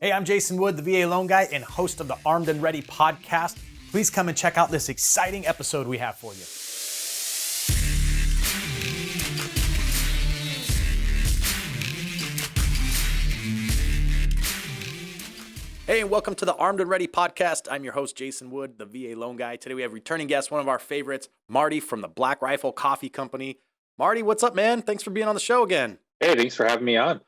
Hey, I'm Jason Wood, the VA Loan Guy and host of the Armed and Ready podcast. Please come and check out this exciting episode we have for you. Hey, and welcome to the Armed and Ready podcast. I'm your host, Jason Wood, the VA Loan Guy. Today we have returning guest, one of our favorites, Marty from the Black Rifle Coffee Company. Marty, what's up, man? Thanks for being on the show again. Hey, thanks for having me on.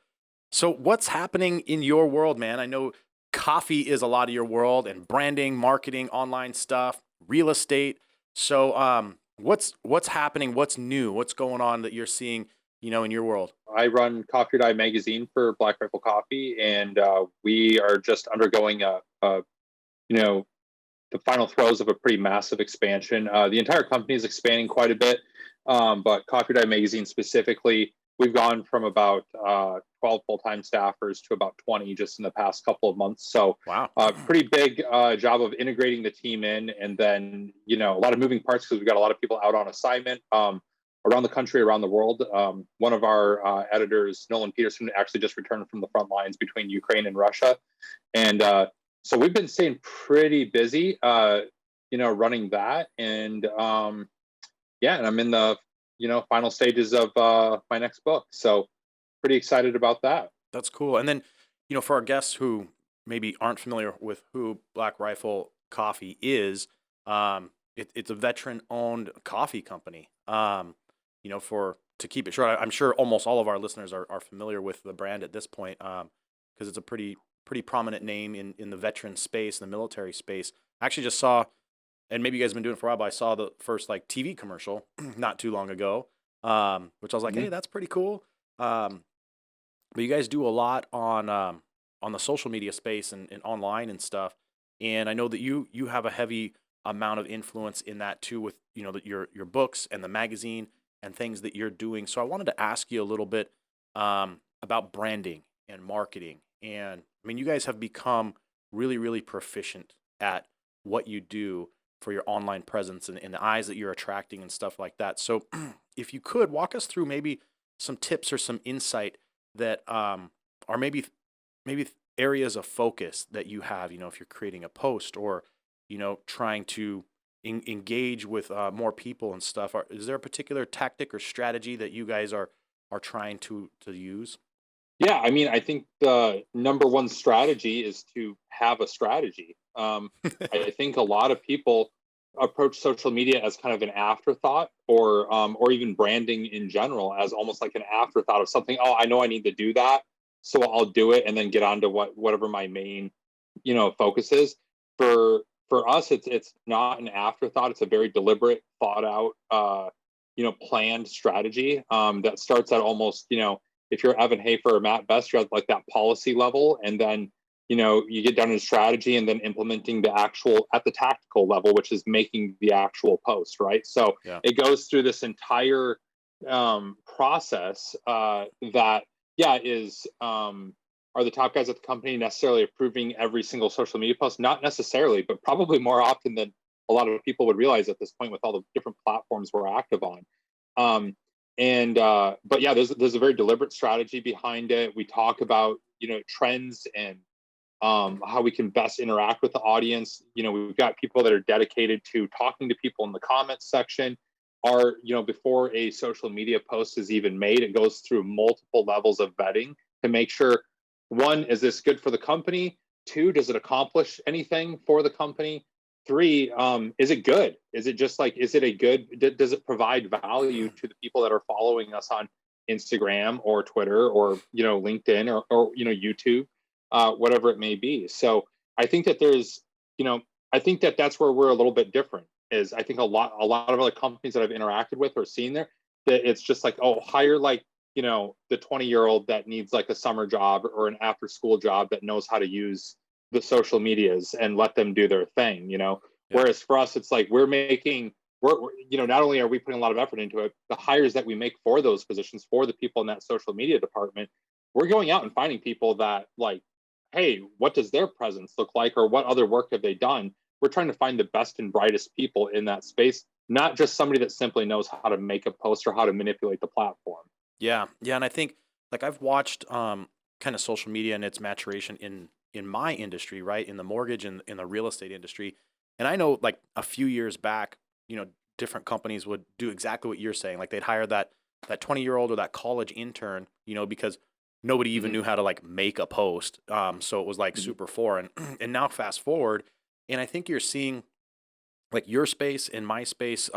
So what's happening in your world, man? I know coffee is a lot of your world, and branding, marketing, online stuff, real estate. So what's happening? What's new? What's going on that you're seeing, in your world? I run Coffee or Die magazine for Black Rifle Coffee, and we are just undergoing the final throes of a pretty massive expansion. The entire company is expanding quite a bit, but Coffee or Die magazine specifically, we've gone from about 12 full-time staffers to about 20 just in the past couple of months. So, Wow. Pretty big job of integrating the team in, and then a lot of moving parts because we've got a lot of people out on assignment around the country, around the world. One of our editors, Nolan Peterson, actually just returned from the front lines between Ukraine and Russia, and so we've been staying pretty busy, running that, and and I'm in the final stages of my next book. So pretty excited about that. That's cool. And then, for our guests who maybe aren't familiar with who Black Rifle Coffee is, it's a veteran-owned coffee company. To keep it short, I'm sure almost all of our listeners are familiar with the brand at this point, because it's a pretty prominent name in the veteran space, in the military space. I actually just saw, and maybe you guys have been doing it for a while, but I saw the first TV commercial not too long ago, which I was like, hey, that's pretty cool. But you guys do a lot on the social media space and online and stuff. And I know that you have a heavy amount of influence in that too, with your books and the magazine and things that you're doing. So I wanted to ask you a little bit about branding and marketing. And I mean, you guys have become really, really proficient at what you do for your online presence and the eyes that you're attracting and stuff like that. So if you could walk us through maybe some tips or some insight that are maybe areas of focus that you have, if you're creating a post or, trying to engage with more people and stuff. Is there a particular tactic or strategy that you guys are trying to use? Yeah, I mean, I think the number one strategy is to have a strategy. I think a lot of people approach social media as kind of an afterthought, or even branding in general as almost like an afterthought of something. Oh, I know I need to do that, so I'll do it and then get on to whatever my main focus is. For us, it's not an afterthought. It's a very deliberate, thought out, planned strategy that starts at almost, if you're Evan Hafer or Matt Best, you're at like that policy level, and then you get down in strategy and then implementing the actual at the tactical level, which is making the actual post, right? So It goes through this entire process that is are the top guys at the company necessarily approving every single social media post? Not necessarily, but probably more often than a lot of people would realize at this point with all the different platforms we're active on. But yeah, there's a very deliberate strategy behind it. We talk about trends and how we can best interact with the audience. We've got people that are dedicated to talking to people in the comments section. Before a social media post is even made, it goes through multiple levels of vetting to make sure, one, is this good for the company? Two, does it accomplish anything for the company? Three, is it good? Is it just like, does it provide value to the people that are following us on Instagram or Twitter or, LinkedIn or YouTube, whatever it may be. So I think that that's where we're a little bit different. Is I think a lot of other companies that I've interacted with or seen there, that it's just like, oh, hire like, the 20-year-old that needs like a summer job or an after school job that knows how to use the social medias and let them do their thing, Whereas for us, it's like we're not only are we putting a lot of effort into it, the hires that we make for those positions for the people in that social media department, we're going out and finding people that like, hey, what does their presence look like, or what other work have they done? We're trying to find the best and brightest people in that space, not just somebody that simply knows how to make a post or how to manipulate the platform. Yeah. And I think like I've watched kind of social media and its maturation in in my industry, right, in the mortgage and in the real estate industry. And I know like a few years back, different companies would do exactly what you're saying. Like they'd hire that 20-year-old or that college intern, because nobody even Hmm. knew how to like make a post. So it was like Hmm. super foreign. And now fast forward, and I think you're seeing like your space and my space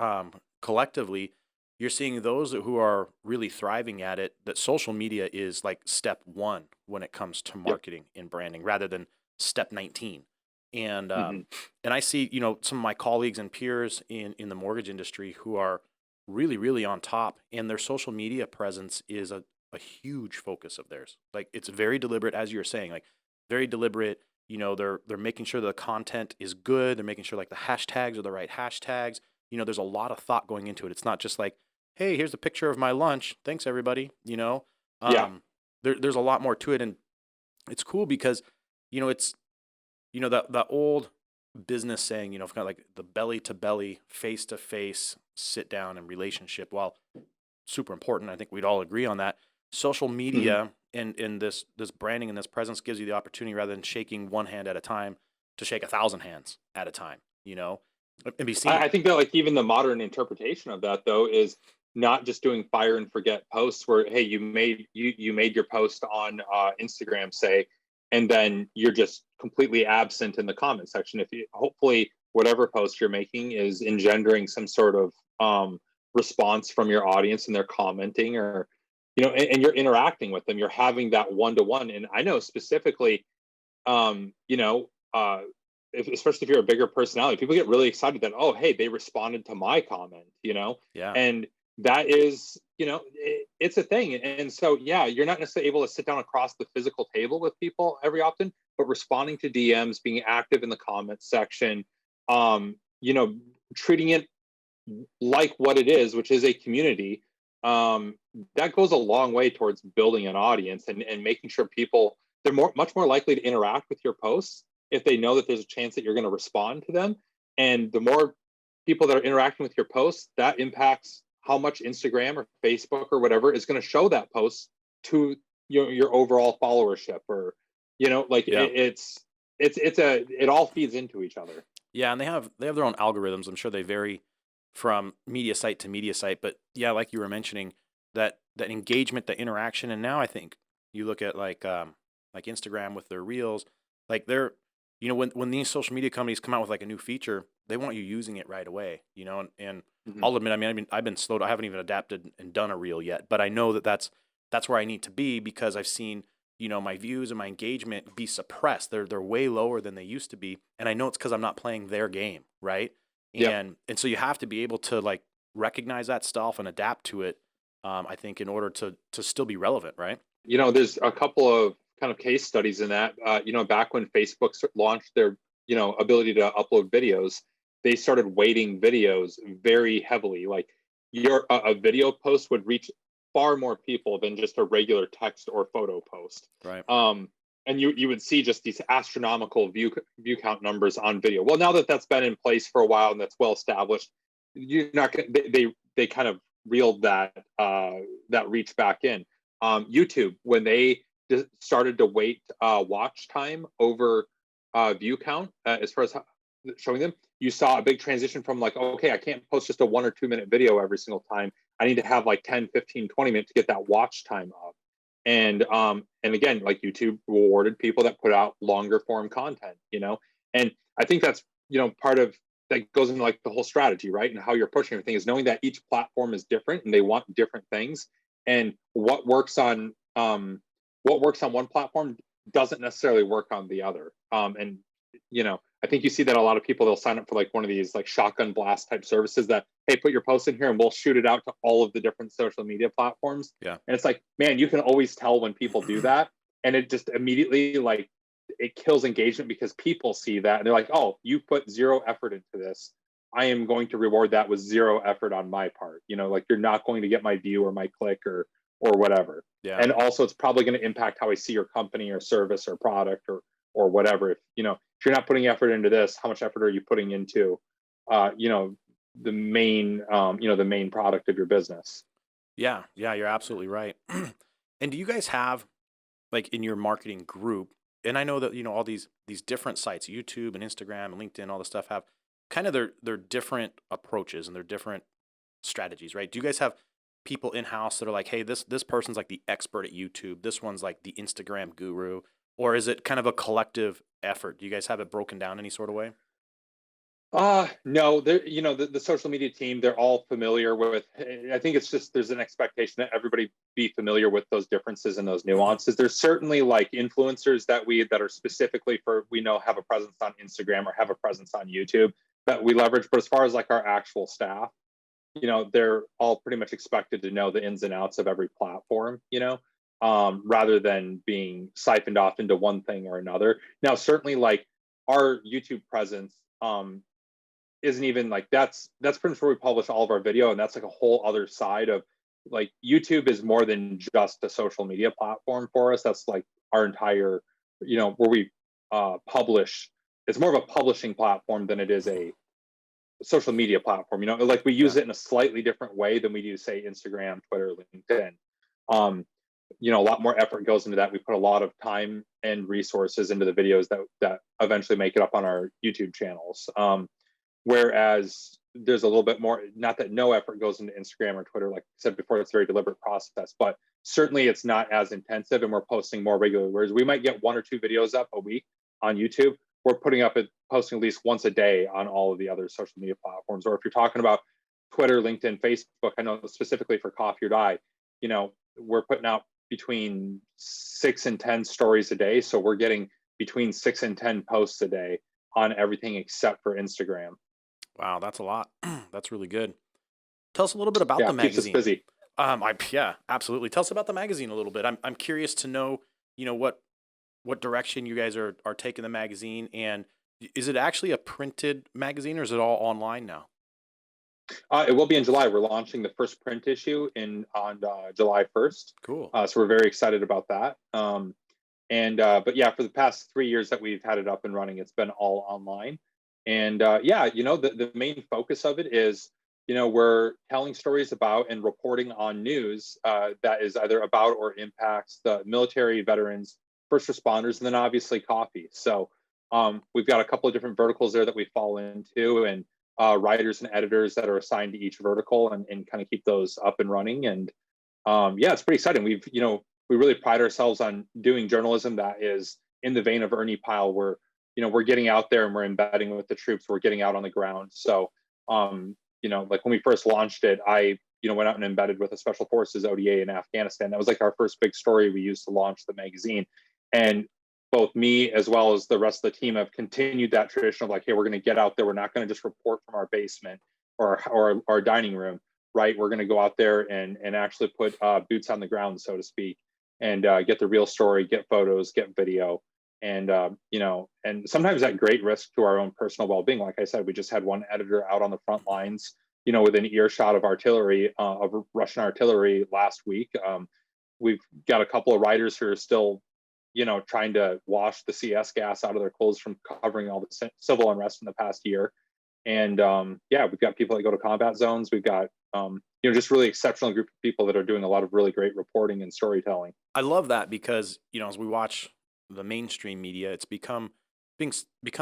collectively, you're seeing those who are really thriving at it, that social media is like step one when it comes to Yep. marketing and branding rather than step 19. And Hmm. and I see, some of my colleagues and peers in the mortgage industry who are really, really on top, and their social media presence is a huge focus of theirs. Like it's very deliberate, as you're saying, like very deliberate. They're making sure the content is good. They're making sure like the hashtags are the right hashtags. There's a lot of thought going into it. It's not just like, hey, here's a picture of my lunch. Thanks everybody. Yeah. There's a lot more to it, and it's cool because it's that old business saying, kind of like the belly to belly, face to face, sit down and relationship. While super important, I think we'd all agree on that. Social Hmm. media and this branding and this presence gives you the opportunity, rather than shaking one hand at a time, to shake 1,000 hands at a time, and be seen. I think that like even the modern interpretation of that though is not just doing fire and forget posts where hey you made your post on Instagram say, and then you're just completely absent in the comment section. If you hopefully whatever post you're making is engendering some sort of response from your audience and they're commenting or and you're interacting with them, you're having that one-to-one. And I know specifically um, you know, uh, especially if you're a bigger personality, people get really excited that, oh, hey, they responded to my comment, Yeah. and that is, it's a thing. And so, yeah, you're not necessarily able to sit down across the physical table with people every often, but responding to DMs, being active in the comments section, um, you know, treating it like what it is, which is a community, um, that goes a long way towards building an audience and making sure people they're much more likely to interact with your posts if they know that there's a chance that you're going to respond to them. And the more people that are interacting with your posts, that impacts how much Instagram or Facebook or whatever is going to show that post to your overall followership or like Yeah. it all feeds into each other. Yeah, and they have their own algorithms. I'm sure they vary from media site to media site, but yeah, like you were mentioning, that engagement, the interaction, and now I think you look at like Instagram with their reels, like they're when these social media companies come out with like a new feature, they want you using it right away, and Mm-hmm. I'll admit, I mean, I've been slow to, I haven't even adapted and done a reel yet, but I know that's where I need to be because I've seen my views and my engagement be suppressed. They're way lower than they used to be, and I know it's because I'm not playing their game, right? Yep. And so you have to be able to like recognize that stuff and adapt to it. I think in order to still be relevant, right? There's a couple of kind of case studies in that. Back when Facebook launched their, ability to upload videos, they started weighting videos very heavily. Like a video post would reach far more people than just a regular text or photo post. Right. And you would see just these astronomical view count numbers on video. Well, now that that's been in place for a while and that's well established, you're not gonna, they kind of reeled that reach back in. YouTube, when they started to weight watch time over view count, as far as showing them, you saw a big transition from like, okay, I can't post just a 1 or 2 minute video every single time. I need to have like 10, 15, 20 minutes to get that watch time up. And again, like YouTube rewarded people that put out longer form content, and I think that's part of that goes into like the whole strategy, right? And how you're pushing everything is knowing that each platform is different and they want different things, and what works on one platform doesn't necessarily work on the other. And I think you see that a lot of people, they'll sign up for like one of these like shotgun blast type services that, hey, put your post in here and we'll shoot it out to all of the different social media platforms. Yeah. And it's like, man, you can always tell when people do that, and it just immediately like it kills engagement because people see that and they're like, oh, you put zero effort into this, I am going to reward that with zero effort on my part. Like you're not going to get my view or my click or whatever. Yeah. And also it's probably going to impact how I see your company or service or product or whatever. If you're not putting effort into this, how much effort are you putting into the main product of your business? Yeah. Yeah. You're absolutely right. And do you guys have like in your marketing group? and I know that all these different sites, YouTube and Instagram and LinkedIn, all this stuff have kind of their different approaches and their different strategies, right? Do you guys have people in house that are like, hey, this person's like the expert at YouTube, this one's like the Instagram guru, or is it kind of a collective effort? Do you guys have it broken down any sort of way? No, the social media team, they're all familiar with, I think it's just, there's an expectation that everybody be familiar with those differences and those nuances. There's certainly like influencers that are specifically for, we know have a presence on Instagram or have a presence on YouTube that we leverage. But as far as like our actual staff, they're all pretty much expected to know the ins and outs of every platform, rather than being siphoned off into one thing or another. Now, certainly like our YouTube presence, isn't even like, that's pretty much where we publish all of our video, and that's like a whole other side of, like, YouTube is more than just a social media platform for us. That's like our entire, where we publish. It's more of a publishing platform than it is a social media platform. Like we Yeah. use it in a slightly different way than we do, say, Instagram, Twitter, LinkedIn. um a lot more effort goes into that. We put a lot of time and resources into the videos that eventually make it up on our YouTube channels. Whereas there's a little bit more, not that no effort goes into Instagram or Twitter. Like I said before, it's a very deliberate process, but certainly it's not as intensive, and we're posting more regularly. Whereas we might get 1 or 2 videos up a week on YouTube, we're posting at least once a day on all of the other social media platforms. Or if you're talking about Twitter, LinkedIn, Facebook, I know specifically for Coffee or Die, we're putting out between 6 and 10 stories a day. So we're getting between 6 and 10 posts a day on everything except for Instagram. Wow, that's a lot. That's really good. Tell us a little bit about Yeah, the keeps us magazine. busy. Yeah, absolutely. Tell us about the magazine a little bit. I'm curious to know, what direction you guys are taking the magazine, and is it actually a printed magazine or is it all online now? It will be in July. We're launching the first print issue in on July 1st. Cool. So we're very excited about that. But yeah, for the past 3 years that we've had it up and running, it's been all online. And yeah, the main focus of it is, we're telling stories about and reporting on news that is either about or impacts the military, veterans, first responders, and then obviously coffee. So we've got a couple of different verticals there that we fall into, and writers and editors that are assigned to each vertical, and kind of keep those up and running. And yeah, it's pretty exciting. We really pride ourselves on doing journalism that is in the vein of Ernie Pyle. We're getting out there and we're embedding with the troops. We're getting out on the ground. So, like when we first launched it, I went out and embedded with a special forces ODA in Afghanistan. That was like our first big story we used to launch the magazine. And both me as well as the rest of the team have continued that tradition of like, hey, we're going to get out there. We're not going to just report from our basement or our dining room, right? We're going to go out there and actually put boots on the ground, so to speak, and get the real story, get photos, get video. And and sometimes at great risk to our own personal well-being. Like I said, we just had one editor out on the front lines, within earshot of artillery, of Russian artillery last week. We've got a couple of writers who are still, trying to wash the CS gas out of their clothes from covering all the civil unrest in the past year. And yeah, we've got people that go to combat zones. We've got just really exceptional group of people that are doing a lot of really great reporting and storytelling. I love that because, as we watch the mainstream media, it's become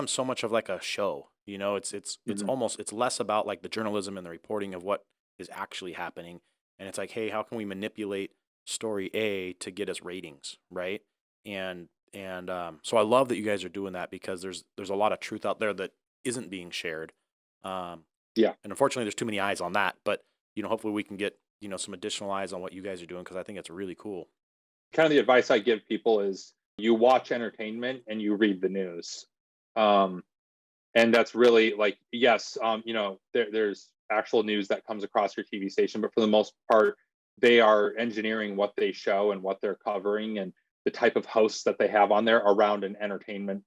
so much of like a show. It's Mhm. almost it's less about like the journalism and the reporting of what is actually happening, and it's like, hey, how can we manipulate story A to get us ratings, right? So I love that you guys are doing that because there's a lot of truth out there that isn't being shared. Um, Yeah. and unfortunately, there's too many eyes on that. But hopefully we can get some additional eyes on what you guys are doing because I think it's really cool. Kind of the advice I give people is you watch entertainment and you read the news. Um, and that's really like, yes, there's actual news that comes across your TV station, but for the most part, they are engineering what they show and what they're covering and the type of hosts that they have on there around an entertainment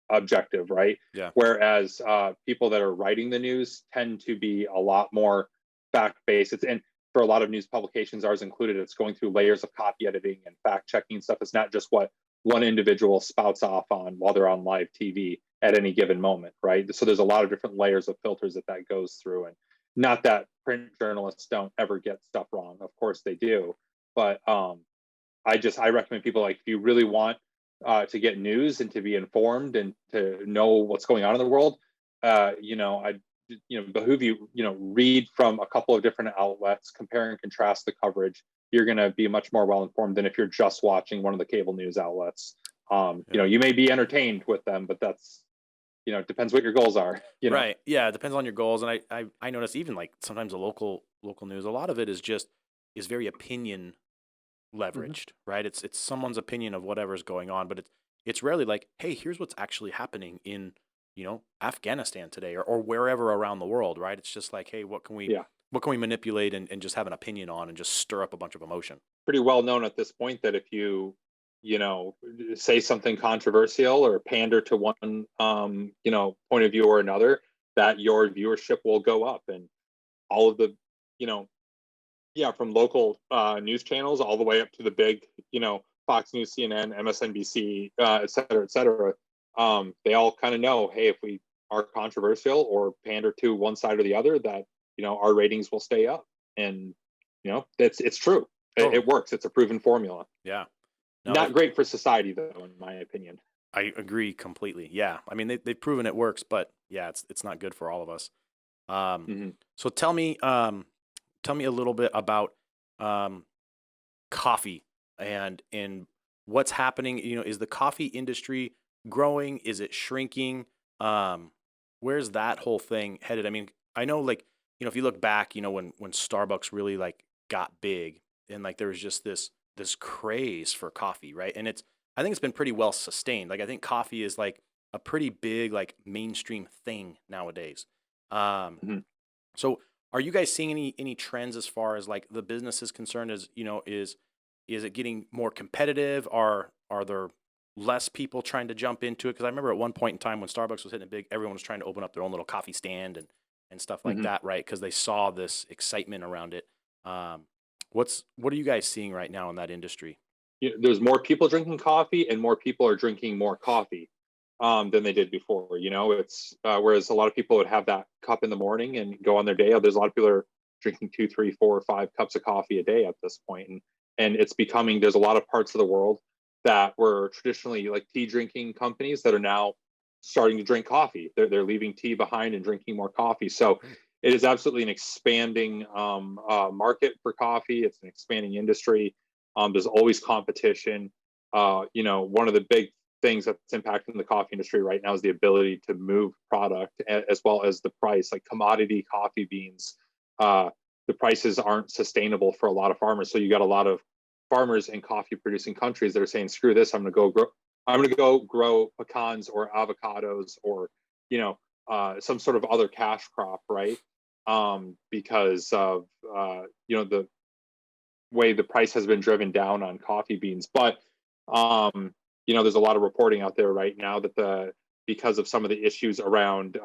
objective, right? Yeah. Whereas people that are writing the news tend to be a lot more fact based. And for a lot of news publications, ours included, it's going through layers of copy editing and fact checking stuff. It's not just what one individual spouts off on while they're on live TV at any given moment, right? So there's a lot of different layers of filters that goes through. And not that print journalists don't ever get stuff wrong. Of course they do. But I recommend people, like, if you really want to get news and to be informed and to know what's going on in the world, I behoove you, read from a couple of different outlets, compare and contrast the coverage. You're going to be much more well informed than if you're just watching one of the cable news outlets. Yeah. You may be entertained with them, but that's, it depends what your goals are, Right. Yeah. It depends on your goals. And I notice even like sometimes the local news, a lot of it is very opinion Mhm. leveraged, right? It's someone's opinion of whatever's going on, but it's rarely like, hey, here's what's actually happening in, Afghanistan today or wherever around the world, right? It's just like, hey, Yeah. what can we manipulate and just have an opinion on and just stir up a bunch of emotion. Pretty well known at this point that if you, you know, say something controversial or pander to one, point of view or another, that your viewership will go up. And all of the, you know, yeah, from local news channels all the way up to the big, Fox News, CNN, MSNBC, et cetera, et cetera. They all kind of know, hey, if we are controversial or pander to one side or the other, that our ratings will stay up, and it's true. It Totally. works. It's a proven formula. Yeah. No, Not great for society, though, in my opinion. I agree completely. Yeah. I mean, they've proven it works, but yeah, it's not good for all of us. Um, Mm-hmm. so tell me a little bit about um, coffee and what's happening. Is the coffee industry growing? Is it shrinking? Um, where's that whole thing headed? I mean, I know like if you look back, when Starbucks really like got big and like there was just this craze for coffee, right? And I think it's been pretty well sustained. Like I think coffee is like a pretty big like mainstream thing nowadays. Um, Mm-hmm. so are you guys seeing any trends as far as like the business is concerned? Is it getting more competitive? Are there less people trying to jump into it? Because I remember at one point in time when Starbucks was hitting it big, everyone was trying to open up their own little coffee stand and stuff like Mm-hmm. that, right? Because they saw this excitement around it. Um, what are you guys seeing right now in that industry? There's more people drinking coffee and more people are drinking more coffee than they did before. It's whereas a lot of people would have that cup in the morning and go on their day. There's a lot of people are drinking 2, 3, 4, 5 cups of coffee a day at this point, and it's becoming. There's a lot of parts of the world that were traditionally like tea drinking companies that are now starting to drink coffee. They're leaving tea behind and drinking more coffee. So Hmm. it is absolutely an expanding market for coffee. It's an expanding industry. There's always competition. One of the big things that's impacting the coffee industry right now is the ability to move product as well as the price. Like commodity coffee beans, the prices aren't sustainable for a lot of farmers. So you got a lot of farmers in coffee producing countries that are saying, "Screw this! I'm going to go grow pecans or avocados or some sort of other cash crop, right?" Because of the way the price has been driven down on coffee beans. But there's a lot of reporting out there right now that because of some of the issues around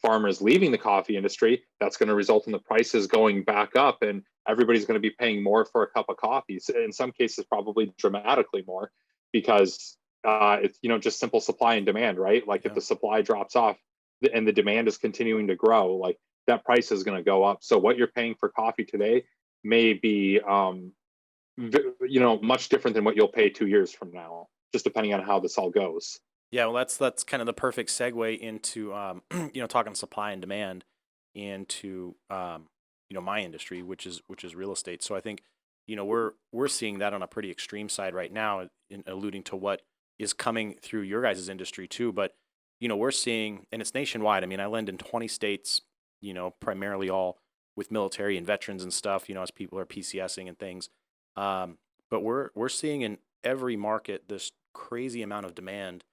farmers leaving the coffee industry, that's going to result in the prices going back up, and everybody's going to be paying more for a cup of coffee. So in some cases, probably dramatically more, because it's just simple supply and demand, right? Like if Yeah. the supply drops off and the demand is continuing to grow, like that price is going to go up. So what you're paying for coffee today may be much different than what you'll pay 2 years from now, just depending on how this all goes. Yeah, well, that's kind of the perfect segue into talking supply and demand into my industry, which is real estate. So I think we're seeing that on a pretty extreme side right now, in alluding to what is coming through your guys' industry too. But we're seeing, and it's nationwide. I mean, I lend in 20 states, primarily all with military and veterans and stuff. As people are PCSing and things. But we're seeing in every market this crazy amount of demand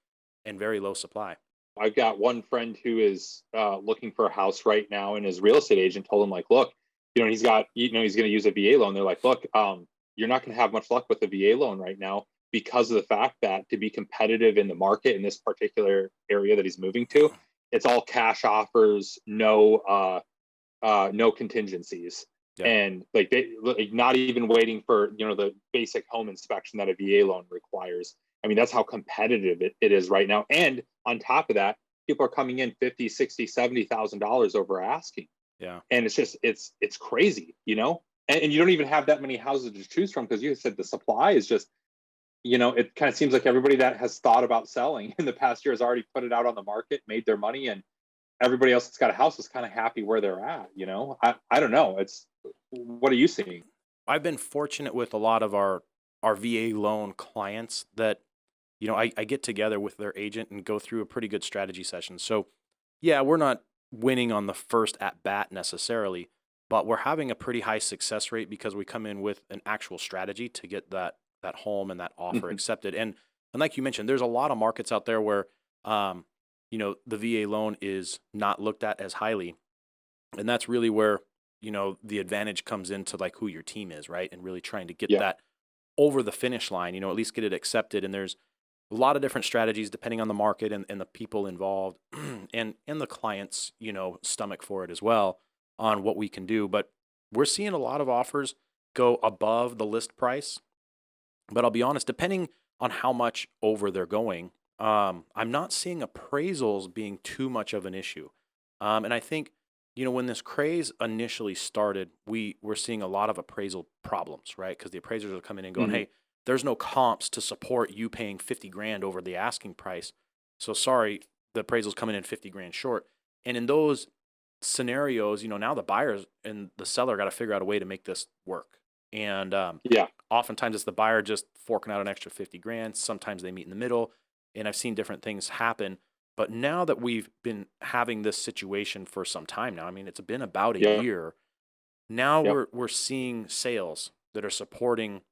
and very low supply. I've got one friend who is looking for a house right now, and his real estate agent told him, like, look, he's got, he's going to use a VA loan. They're like, look, you're not going to have much luck with a VA loan right now because of the fact that to be competitive in the market in this particular area that he's moving to, it's all cash offers, no contingencies. Yeah. And like not even waiting for the basic home inspection that a VA loan requires. I mean, that's how competitive it is right now. And on top of that, people are coming in 50, 60, $70,000 over asking. Yeah. And it's just it's crazy. And you don't even have that many houses to choose from, because you said the supply is just it kind of seems like everybody that has thought about selling in the past year has already put it out on the market, made their money, and everybody else that's got a house is kind of happy where they're at. I don't know. What are you seeing? I've been fortunate with a lot of our VA loan clients that, I get together with their agent and go through a pretty good strategy session. So, yeah, we're not winning on the first at bat necessarily, but we're having a pretty high success rate because we come in with an actual strategy to get that home and that offer Mhm. accepted. And like you mentioned, there's a lot of markets out there where the VA loan is not looked at as highly, and that's really where the advantage comes into like who your team is, right? And really trying to get Yeah. that over the finish line, at least get it accepted. And there's a lot of different strategies depending on the market and the people involved and the client's stomach for it as well on what we can do. But we're seeing a lot of offers go above the list price, but I'll be honest, depending on how much over they're going, I'm not seeing appraisals being too much of an issue. And I think, when this craze initially started, we were seeing a lot of appraisal problems, right? Because the appraisers are coming in going, Mhm. hey, there's no comps to support you paying 50 grand over the asking price. So sorry, the appraisal's coming in 50 grand short. And in those scenarios, now the buyers and the seller got to figure out a way to make this work. And Yeah. oftentimes it's the buyer just forking out an extra 50 grand. Sometimes they meet in the middle. And I've seen different things happen. But now that we've been having this situation for some time now, I mean, it's been about a Yep. year. Now Yep. we're seeing sales that are supporting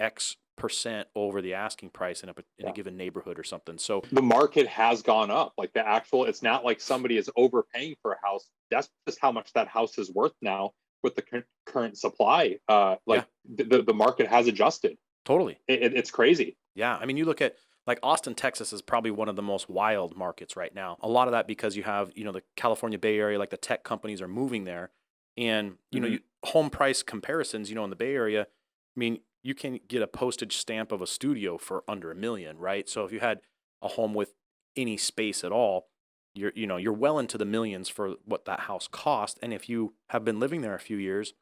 X percent over the asking price in a Yeah. given neighborhood or something. So The market has gone up. Like it's not like somebody is overpaying for a house. That's just how much that house is worth now with the current supply. yeah, Like the market has adjusted. totally. It's crazy. Yeah, I mean, you look at like Austin, Texas is probably one of the most wild markets right now. A lot of that because you have, the California Bay Area, like the tech companies are moving there. And, Hmm. home price comparisons, in the Bay Area, I mean, you can get a postage stamp of a studio for under a million, right? So if you had a home with any space at all, you're well into the millions for what that house cost. And if you have been living there a few years,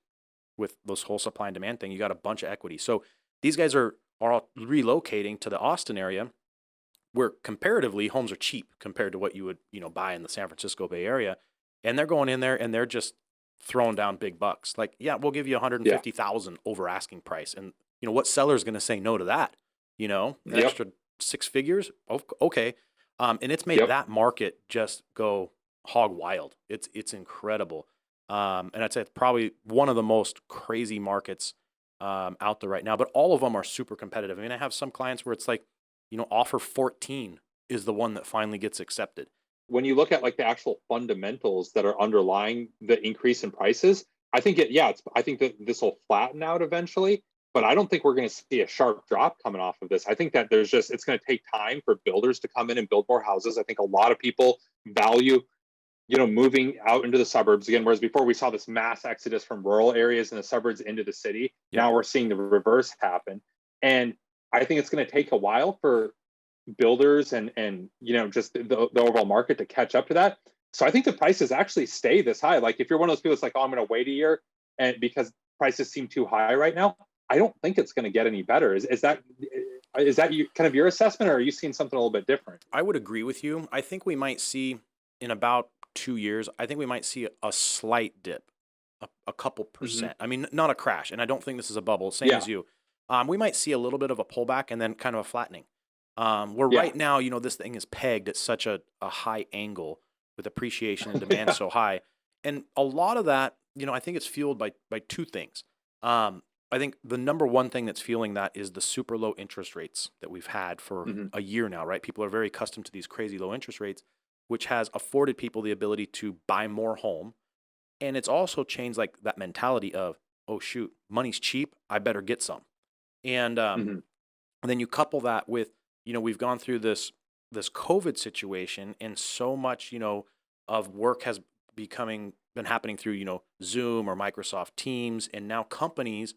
with this whole supply and demand thing, you got a bunch of equity. So these guys are all relocating to the Austin area where comparatively homes are cheap compared to what you would, buy in the San Francisco Bay Area. And they're going in there and they're just throwing down big bucks. Like, yeah, we'll give you Yeah. 150,000 over asking price. And what seller is going to say no to that? An Yep. extra six figures? Okay. And it's made Yep. that market just go hog wild. It's incredible. And I'd say it's probably one of the most crazy markets out there right now. But all of them are super competitive. I mean, I have some clients where it's like, offer 14 is the one that finally gets accepted. When you look at like the actual fundamentals that are underlying the increase in prices, I think that this will flatten out eventually, but I don't think we're going to see a sharp drop coming off of this. I think that it's going to take time for builders to come in and build more houses. I think a lot of people value, moving out into the suburbs again, whereas before we saw this mass exodus from rural areas in the suburbs into the city. Yep. Now we're seeing the reverse happen. And I think it's going to take a while for builders and just the overall market to catch up to that. So I think the prices actually stay this high. Like if you're one of those people that's like, oh, I'm going to wait a year, and because prices seem too high right now, I don't think it's going to get any better. Is that you kind of your assessment, or are you seeing something a little bit different? I would agree with you. I think we might see in about 2 years, I think we might see a slight dip, a couple Hmm. percent. I mean, not a crash. And I don't think this is a bubble, same Yeah. as you. We might see a little bit of a pullback and then kind of a flattening. Where Yeah. right now, this thing is pegged at such a high angle with appreciation and demand Yeah. so high. And a lot of that, I think it's fueled by two things. I think the number one thing that's fueling that is the super low interest rates that we've had for Hmm. a year now, right? People are very accustomed to these crazy low interest rates, which has afforded people the ability to buy more home. And it's also changed like that mentality of, oh shoot, money's cheap, I better get some. And Hmm. and then you couple that with, we've gone through this COVID situation, and so much, of work has been happening through, Zoom or Microsoft Teams, and now companies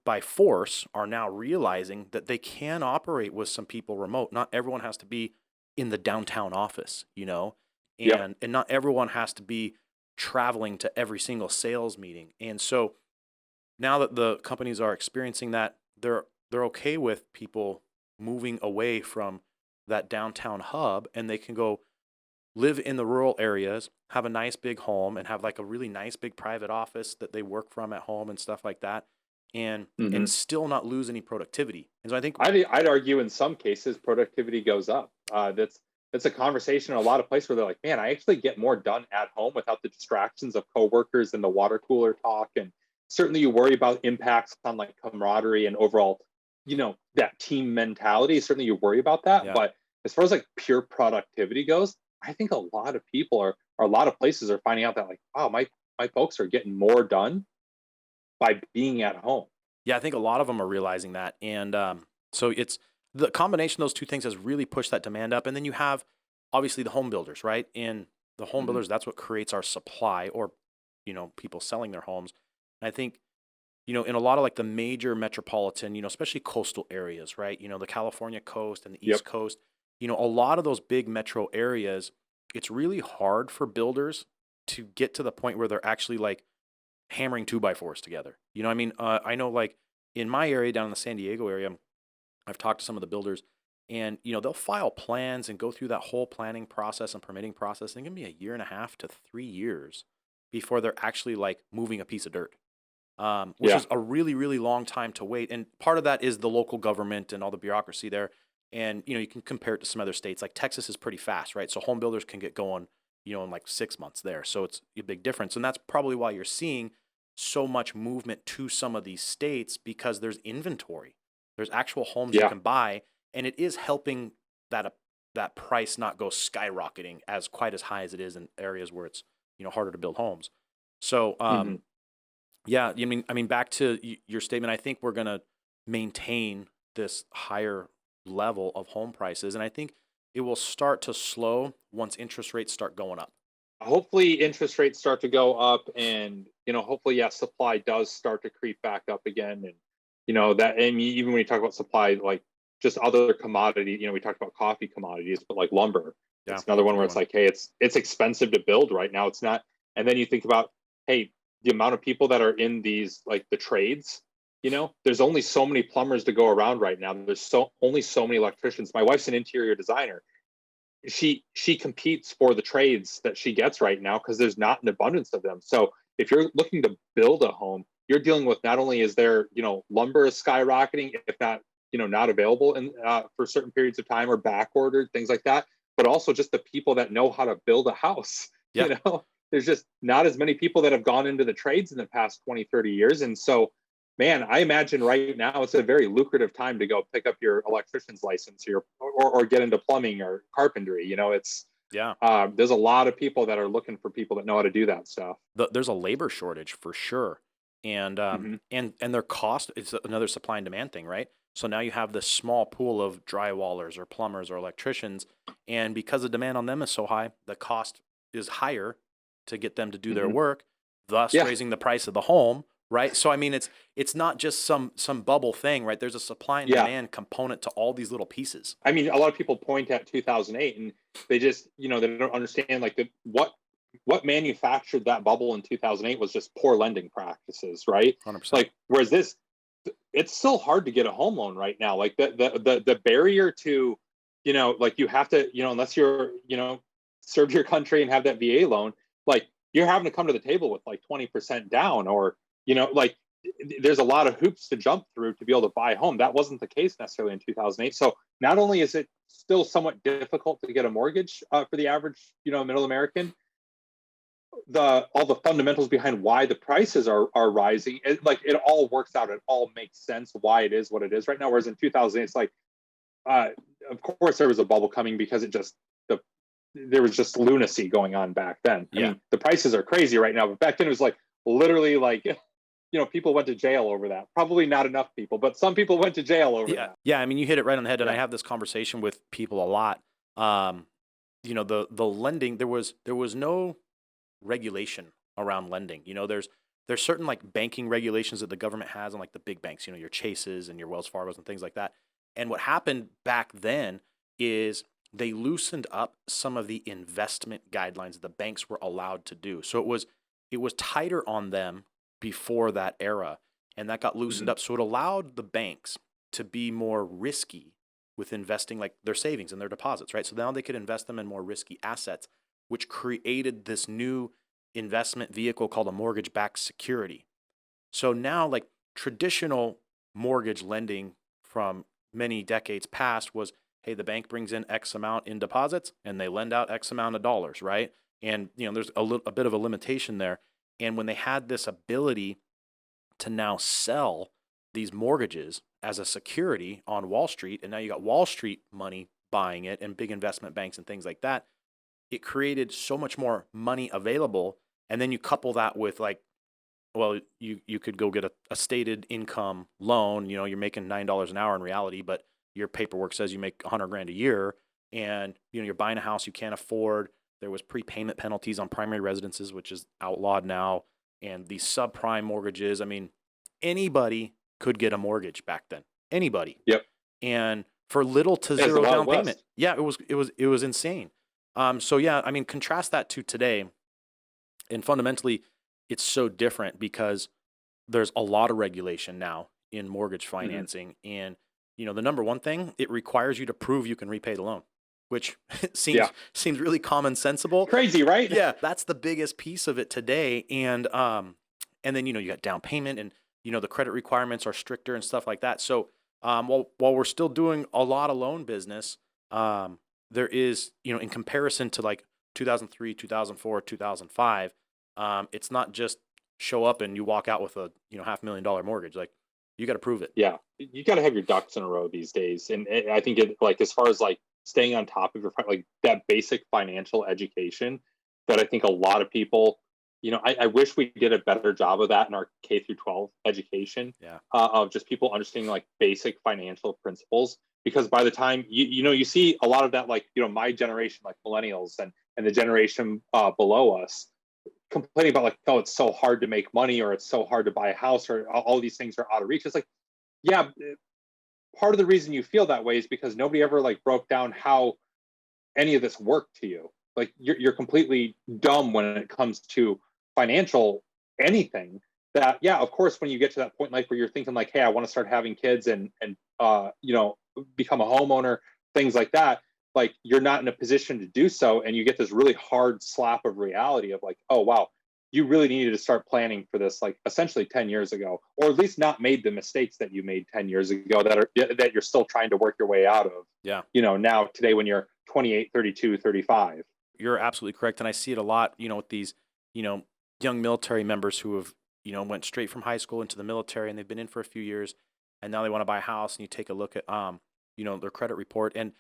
by force are now realizing that they can operate with some people remote. Not everyone has to be in the downtown office, Yep. and not everyone has to be traveling to every single sales meeting. And so now that the companies are experiencing that, they're they're okay with people moving away from that downtown hub, and they can go live in the rural areas, have a nice big home, and have like a really nice big private office that they work from at home and stuff like that, and Hmm. still not lose any productivity. And so I think, I'd argue in some cases productivity goes up. That's a conversation in a lot of places where they're like, man, I actually get more done at home without the distractions of coworkers and the water cooler talk. And certainly you worry about impacts on like camaraderie and overall, that team mentality. Certainly you worry about that. yeah, But as far as like pure productivity goes, I think a lot of people or a lot of places are finding out that like, wow, my folks are getting more done by being at home. yeah, I think a lot of them are realizing that, and so it's the combination of those two things has really pushed that demand up. And then you have obviously the home builders, right? And the home Hmm. builders, that's what creates our supply, or people selling their homes. And I think in a lot of like the major metropolitan, especially coastal areas, right? The California coast and the Yep. East Coast, a lot of those big metro areas, it's really hard for builders to get to the point where they're actually like hammering two by fours together. You know what I mean? I know like in my area down in the San Diego area, I've talked to some of the builders, and they'll file plans and go through that whole planning process and permitting process, and it can be a year and a half to 3 years before they're actually like moving a piece of dirt, which Yeah. is a really, really long time to wait. And part of that is the local government and all the bureaucracy there. And you can compare it to some other states. Like Texas is pretty fast, right? So home builders can get going, in like 6 months there. So it's a big difference, and that's probably why you're seeing so much movement to some of these states, because there's inventory, there's actual homes you Yeah. can buy, and it is helping that price not go skyrocketing as quite as high as it is in areas where it's harder to build homes. So Hmm. yeah, I mean, back to your statement, I think we're going to maintain this higher level of home prices, and I think it will start to slow once interest rates start going up. Hopefully interest rates start to go up, and hopefully, yeah, supply does start to creep back up again. And that, and even when you talk about supply, like just other commodity, we talked about coffee commodities, but like lumber, Yeah, it's another that's one a where big it's one. like, hey, it's expensive to build right now. It's not. And then you think about, hey, the amount of people that are in these like the trades, there's only so many plumbers to go around right now. There's only so many electricians. My wife's an interior designer. She competes for the trades that she gets right now because there's not an abundance of them. So if you're looking to build a home, you're dealing with, not only is there lumber is skyrocketing, if not not available in for certain periods of time, or back ordered, things like that, but also just the people that know how to build a house. Yeah, There's just not as many people that have gone into the trades in the past 20, 30 years. And so, man, I imagine right now it's a very lucrative time to go pick up your electrician's license, or get into plumbing or carpentry. It's yeah. there's a lot of people that are looking for people that know how to do that stuff. There's a labor shortage for sure, and Hmm. their cost is another supply and demand thing, right? So now you have this small pool of drywallers or plumbers or electricians, and because the demand on them is so high, the cost is higher to get them to do their Hmm. work, thus Yeah. raising the price of the home, right? So I mean, it's not just some bubble thing, right? There's a supply and Yeah. demand component to all these little pieces. I mean, a lot of people point at 2008, and they just, they don't understand like what manufactured that bubble in 2008 was just poor lending practices, right? 100%. Like, whereas this, it's still hard to get a home loan right now. Like the barrier to, like you have to, unless you're, serve your country and have that VA loan, like you're having to come to the table with like 20% down, or, like there's a lot of hoops to jump through to be able to buy a home. That wasn't the case necessarily in 2008. So not only is it still somewhat difficult to get a mortgage for the average, middle American, the all the fundamentals behind why the prices are rising, it all works out. It all makes sense why it is what it is right now. Whereas in 2000, it's like, uh, of course there was a bubble coming because there was just lunacy going on back then. I Yeah. mean, the prices are crazy right now, but back then it was like literally like, people went to jail over that. Probably not enough people, but some people went to jail over Yeah. that. Yeah, I mean, you hit it right on the head, and I Yeah. have this conversation with people a lot. Um, the lending, there was no regulation around lending. There's certain like banking regulations that the government has on like the big banks, your Chases and your Wells Fargos and things like that. And what happened back then is they loosened up some of the investment guidelines that the banks were allowed to do. So it was tighter on them before that era, and that got loosened Hmm. up. So it allowed the banks to be more risky with investing like their savings and their deposits, right? So now they could invest them in more risky assets, which created this new investment vehicle called a mortgage-backed security. So now, like traditional mortgage lending from many decades past was, hey, the bank brings in X amount in deposits and they lend out X amount of dollars, right? And there's a bit of a limitation there. And when they had this ability to now sell these mortgages as a security on Wall Street, and now you got Wall Street money buying it and big investment banks and things like that, it created so much more money available. And then you couple that with like, well, you could go get a stated income loan. You're making $9 an hour in reality, but your paperwork says you make 100 grand a year, and you're buying a house you can't afford. There was prepayment penalties on primary residences, which is outlawed now, and these subprime mortgages. I mean, anybody could get a mortgage back then. Anybody. Yep. And for little to It's the zero down Wild payment. West. Yeah, it was insane. So yeah, I mean, contrast that to today, and fundamentally, it's so different because there's a lot of regulation now in mortgage financing, and the number one thing, it requires you to prove you can repay the loan, which Yeah. seems really common sensible. Crazy, right? Yeah, that's the biggest piece of it today, and then you got down payment, and the credit requirements are stricter and stuff like that. So while we're still doing a lot of loan business, there is in comparison to like 2003, 2004, 2005, it's not just show up and you walk out with a $500,000 mortgage. Like you got to prove it. Yeah, you got to have your ducks in a row these days, and I think it like as far as like staying on top of your like that basic financial education that I think a lot of people, I wish we did a better job of that in our K through 12 education. Yeah. Of just people understanding like basic financial principles, because by the time you see a lot of that, like my generation, like millennials and the generation below us, complaining about like, oh, it's so hard to make money, or it's so hard to buy a house, or all these things are out of reach. It's like, yeah, part of the reason you feel that way is because nobody ever like broke down how any of this worked to you. Like you're completely dumb when it comes to financial anything. That, yeah, of course, when you get to that point in life where you're thinking like, hey, I want to start having kids and become a homeowner, things like that, like you're not in a position to do so, and you get this really hard slap of reality of like, oh wow, you really needed to start planning for this like essentially 10 years ago, or at least not made the mistakes that you made 10 years ago that you're still trying to work your way out of. Yeah. Now today when you're 28, 32, 35. You're absolutely correct. And I see it a lot, with these, young military members who have, went straight from high school into the military, and they've been in for a few years, and now they want to buy a house, and you take a look at, their credit report. And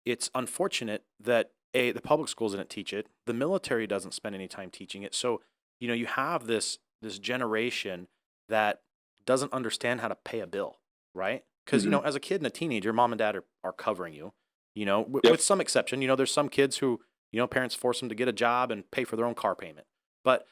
it's unfortunate that the public schools didn't teach it. The military doesn't spend any time teaching it. So, you have this generation that doesn't understand how to pay a bill, right? Because, as a kid and a teenager, mom and dad are covering you, with some exception. There's some kids who, parents force them to get a job and pay for their own car payment. But,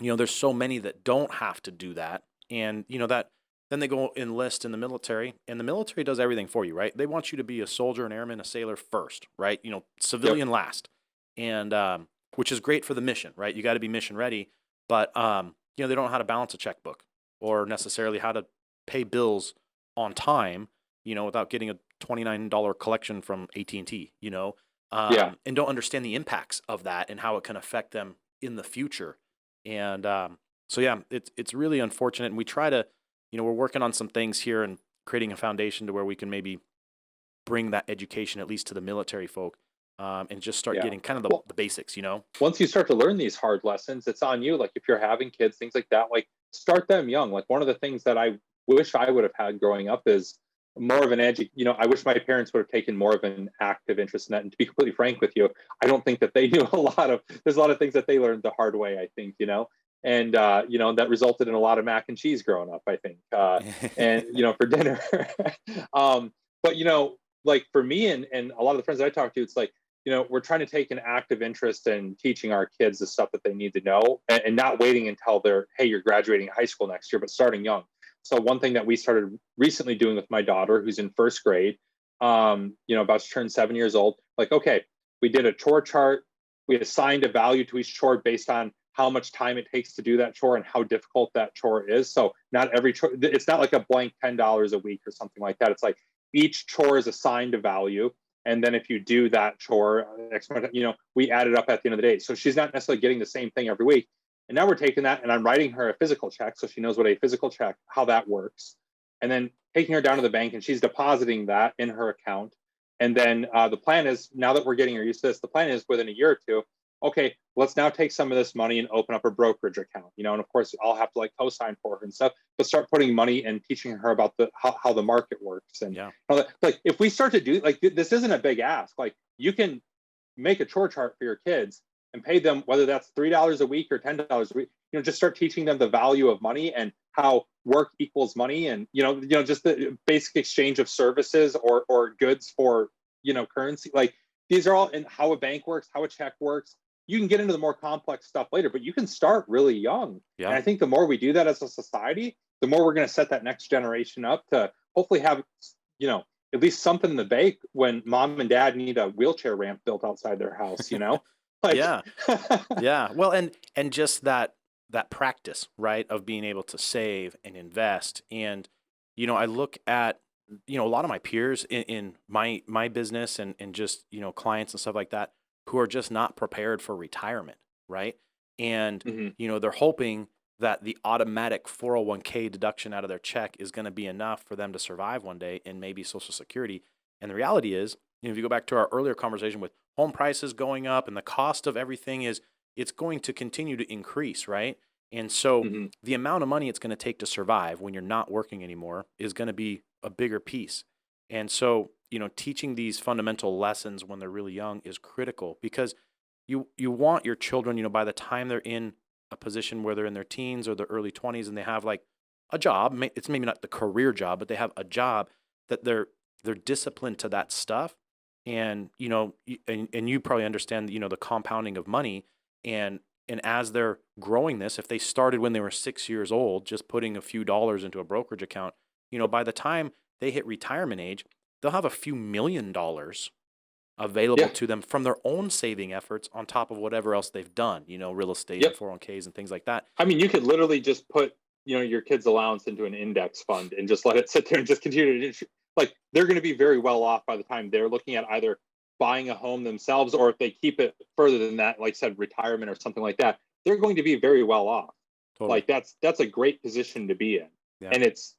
there's so many that don't have to do that. And, that then they go enlist in the military, and the military does everything for you, right? They want you to be a soldier, an airman, a sailor first, right? Civilian last. And, which is great for the mission, right? You got to be mission ready, but they don't know how to balance a checkbook or necessarily how to pay bills on time, without getting a $29 collection from AT&T, and don't understand the impacts of that and how it can affect them in the future. And so yeah, it's really unfortunate, and we try to, we're working on some things here and creating a foundation to where we can maybe bring that education at least to the military folk. And just start getting kind of the basics, Once you start to learn these hard lessons, it's on you. Like if you're having kids, things like that, like start them young. Like one of the things that I wish I would have had growing up is more of an I wish my parents would have taken more of an active interest in that. And to be completely frank with you, I don't think that they knew there's a lot of things that they learned the hard way, I think, and that resulted in a lot of mac and cheese growing up, I think, and for dinner. But like for me and a lot of the friends that I talk to, it's like, we're trying to take an active interest in teaching our kids the stuff that they need to know, and not waiting until you're graduating high school next year, but starting young. So one thing that we started recently doing with my daughter, who's in first grade, about to turn 7 years old, like, okay, we did a chore chart. We assigned a value to each chore based on how much time it takes to do that chore and how difficult that chore is. So not every chore, it's not like a blank $10 a week or something like that. It's like each chore is assigned a value. And then if you do that chore, we add it up at the end of the day. So she's not necessarily getting the same thing every week. And now we're taking that and I'm writing her a physical check. So she knows what a physical check, how that works. And then taking her down to the bank and she's depositing that in her account. And then the plan is, now that we're getting her used to this, the plan is within a year or two, okay, let's now take some of this money and open up a brokerage account, and of course I'll have to like co-sign for her and stuff, but start putting money and teaching her about how the market works. And Yeah. like if we start to do like this isn't a big ask. Like you can make a chore chart for your kids and pay them, whether that's $3 a week or $10 a week, just start teaching them the value of money and how work equals money, and just the basic exchange of services or goods for currency. Like these are all in how a bank works, how a check works. You can get into the more complex stuff later, but you can start really young. Yeah. And I think the more we do that as a society, the more we're going to set that next generation up to hopefully have, at least something in the bank when mom and dad need a wheelchair ramp built outside their house, like, Yeah. Yeah. Well, and just that practice, right, of being able to save and invest. And, I look at, a lot of my peers in my business and just, clients and stuff like that who are just not prepared for retirement, right? And, Mhm. they're hoping that the automatic 401k deduction out of their check is going to be enough for them to survive one day and maybe Social Security. And the reality is, if you go back to our earlier conversation with home prices going up and the cost of everything it's going to continue to increase, right? And so Mhm. the amount of money it's going to take to survive when you're not working anymore is going to be a bigger piece. And so, teaching these fundamental lessons when they're really young is critical because you want your children, by the time they're in a position where they're in their teens or their early 20s and they have like a job, it's maybe not the career job, but they have a job that they're disciplined to that stuff. And, and you probably understand, the compounding of money and as they're growing this, if they started when they were 6 years old, just putting a few dollars into a brokerage account, by the time they hit retirement age, they'll have a few $1 million available Yeah. to them from their own saving efforts on top of whatever else they've done, real estate and Yep. 401ks and things like that. I mean, you could literally just put, your kid's allowance into an index fund and just let it sit there and just continue to, like, they're going to be very well off by the time they're looking at either buying a home themselves, or if they keep it further than that, like I said, retirement or something like that, they're going to be very well off. Totally. Like that's a great position to be in. Yeah. And it's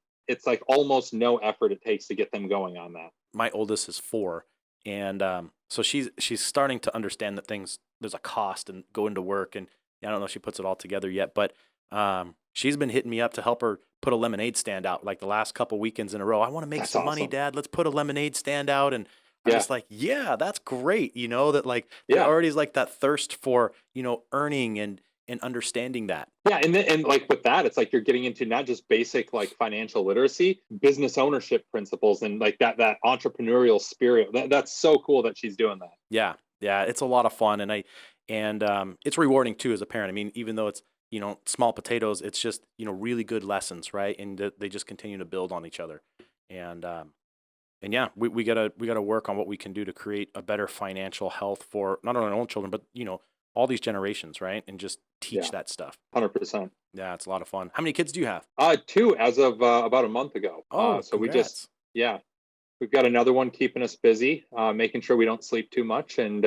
like almost no effort it takes to get them going on that. My oldest is 4. And so she's starting to understand that there's a cost and going to work. And I don't know if she puts it all together yet, but she's been hitting me up to help her put a lemonade stand out like the last couple weekends in a row. I want to make That's some money, awesome. Dad. Let's put a lemonade stand out. And I'm Yeah. just like, yeah, that's great. That like there Yeah. already is like that thirst for, earning and understanding that. Yeah, and like with that, it's like you're getting into not just basic like financial literacy, business ownership principles, and like that entrepreneurial spirit. That's so cool that she's doing that. Yeah. Yeah. It's a lot of fun. And it's rewarding too as a parent. I mean, even though it's, small potatoes, it's just, really good lessons, right? And they just continue to build on each other. And yeah, we gotta work on what we can do to create a better financial health for not only our own children, but all these generations, right? And just teach Yeah, that stuff. 100%. Yeah, it's a lot of fun. How many kids do you have? Two as of about a month ago. Oh, So we just, congrats. yeah, we've got another one keeping us busy, making sure we don't sleep too much, and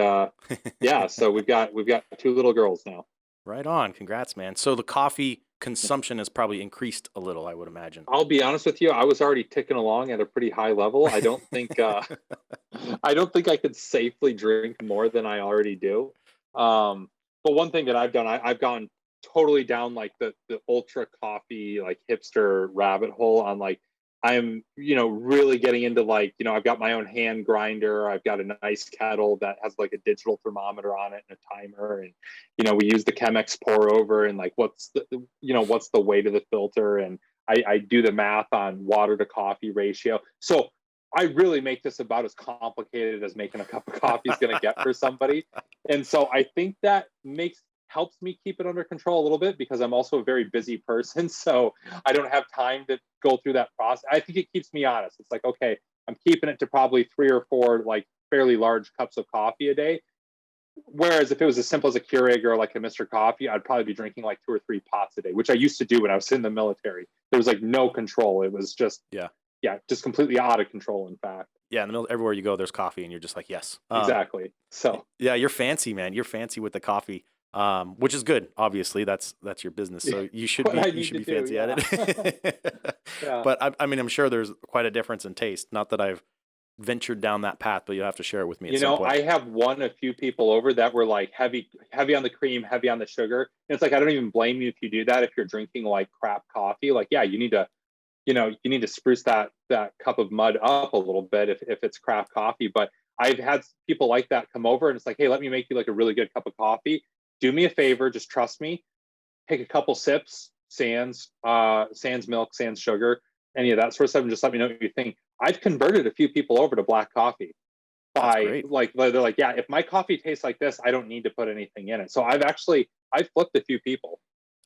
yeah, so we've got two little girls now. Right on. Congrats, man. So the coffee consumption has probably increased a little, I would imagine. I'll be honest with you, I was already ticking along at a pretty high level. I don't think I don't think I could safely drink more than I already do. But one thing that I've done, I've gone totally down like the ultra coffee like hipster rabbit hole on like I'm really getting into like I've got my own hand grinder. I've got a nice kettle that has like a digital thermometer on it and a timer, and we use the Chemex pour over and like what's the weight of the filter, and I do the math on water to coffee ratio. So I really make this about as complicated as making a cup of coffee is going to get for somebody. And so I think that helps me keep it under control a little bit because I'm also a very busy person. So I don't have time to go through that process. I think it keeps me honest. It's like, okay, I'm keeping it to probably 3 or 4 like fairly large cups of coffee a day. Whereas if it was as simple as a Keurig or like a Mr. Coffee, I'd probably be drinking like 2 or 3 pots a day, which I used to do when I was in the military. There was like no control. It was just, Yeah. yeah, just completely out of control, in fact. Yeah. In the middle, everywhere you go, there's coffee, and you're just like, yes. Exactly. So, Yeah, you're fancy, man. You're fancy with the coffee, which is good. Obviously, that's your business, so you should what I be need to do, fancy at yeah. it. Yeah. But I mean, I'm sure there's quite a difference in taste. Not that I've ventured down that path, but you'll have to share it with me at You some know, point. I have won a few people over that were like heavy on the cream, heavy on the sugar. And it's like, I don't even blame you if you do that. If you're drinking like crap coffee, like, yeah, you need to, you need to spruce that cup of mud up a little bit if it's craft coffee. But I've had people like that come over, and it's like, hey, let me make you like a really good cup of coffee. Do me a favor, just trust me. Take a couple sips, sans milk, sans sugar, any of that sort of stuff, and just let me know what you think. I've converted a few people over to black coffee That's by great. like, they're like, yeah, if my coffee tastes like this, I don't need to put anything in it. So I've flipped a few people.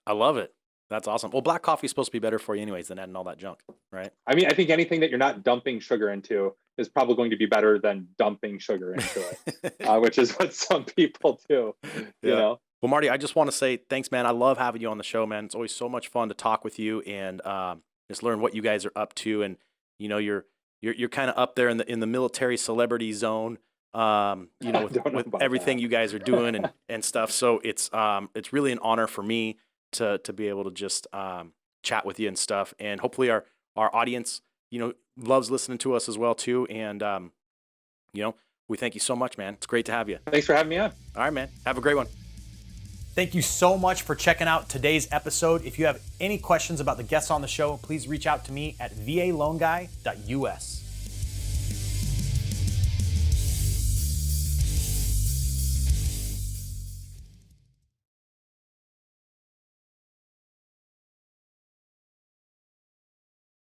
I love it. That's awesome. Well, black coffee is supposed to be better for you anyways than adding all that junk, right? I mean, I think anything that you're not dumping sugar into is probably going to be better than dumping sugar into it, which is what some people do, you Yeah. know? Well, Marty, I just want to say thanks, man. I love having you on the show, man. It's always so much fun to talk with you and just learn what you guys are up to. And you're kind of up there in the military celebrity zone. With everything you guys are doing and stuff. So it's really an honor for me to be able to just chat with you and stuff. And hopefully our audience, loves listening to us as well too. And we thank you so much, man. It's great to have you. Thanks for having me on. All right, man. Have a great one. Thank you so much for checking out today's episode. If you have any questions about the guests on the show, please reach out to me at valoanguy.us.